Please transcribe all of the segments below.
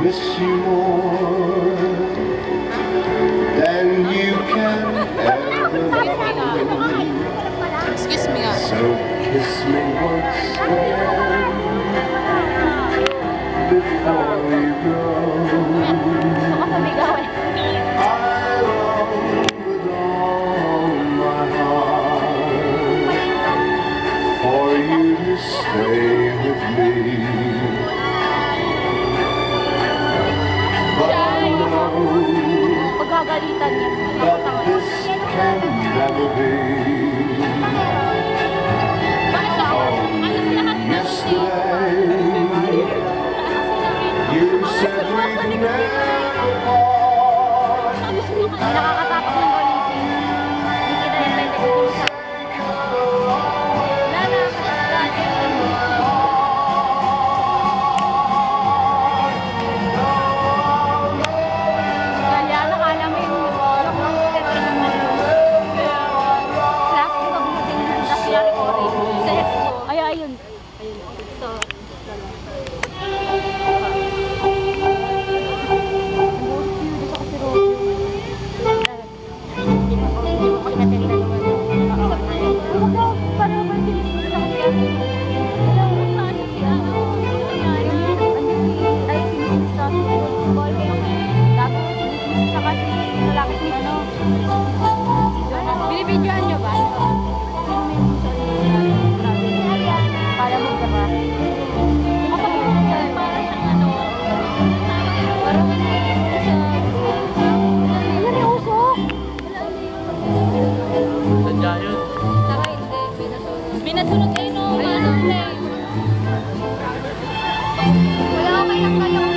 miss you more than you can ever know. Excuse me. So kiss me once again before we go. I long with all my heart for you to stay with me. But I know that this can never be. You said we'd never part. Binibidyoan nyo ba? Para mo ka ba? Para siyang ano. Parang ano yung usok? Sadya yun. Tara, hindi. Pinasunog kayo no. Manong name. Wala ko kayang kayong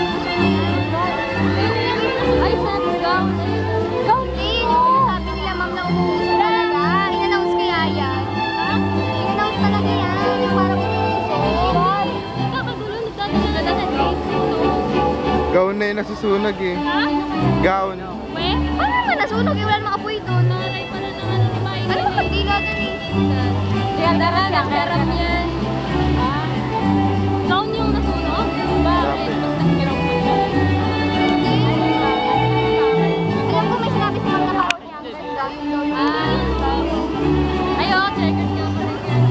ay, sabi gown. Gown din. Sabi nila ma'am na umuusok talaga. In-announce kaya yan. Ha? In-announce talaga yan. Yung parang umuusok. Kakagulo, nagdadala na din. Gown na yung nasusunog eh. Ha? Gown. Weh? Paano naman nasunog? Wala namang apoy doon. Nanay pa na naman. Ano ba pagdila doon eh? Kaya tara, nakaram yan. Ha? Gown yung nasunog? Bakit? Magtakirang mo siya. Alam ko may sinabi sa mga tao niya. Ayo, checker niya pa rin yan.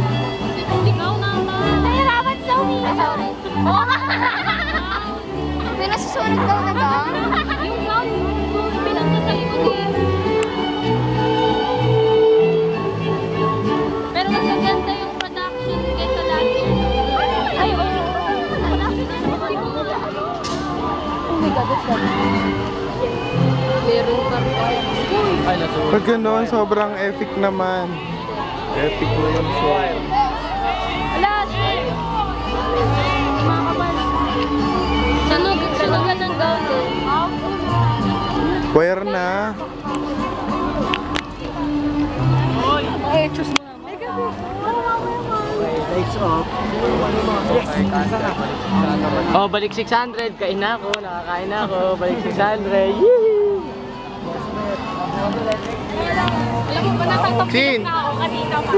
Ikaw naman. Nahirapan sa umiyak. Sorry. May nasusunod daw na gown? Yung gown, pinagda sa likod eh. Pero mas maganda yung production kaysa last year. Ay, oh my God, that's that. Meron pa rin. Ay, nasunog. Pag gano'n, sobrang epic naman. Epic naman siya. Wala, shit! Mga kapal. Sanugan ng gown eh. Choir na. Ay, choose mo naman. Lights off. Oh, balik 600. Kain na ako. Nakakain na ako. Balik 600. Yee! Alam mo ba, natagpag Chin! na ako kanina pa.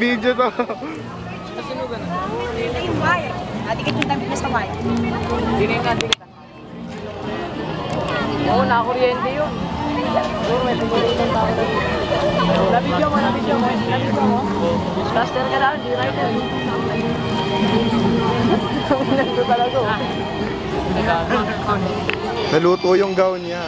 Video to. Yung wire. Ati ka yung tabi na sa wire. Dinig ka. Oo, nakakuryente yun. Oo, may tumuloy ng tao na yun. Nabidyo mo. Nabidyo mo. Caster ka lang, di rider. Nandito talaga. Naluto yung gown niya.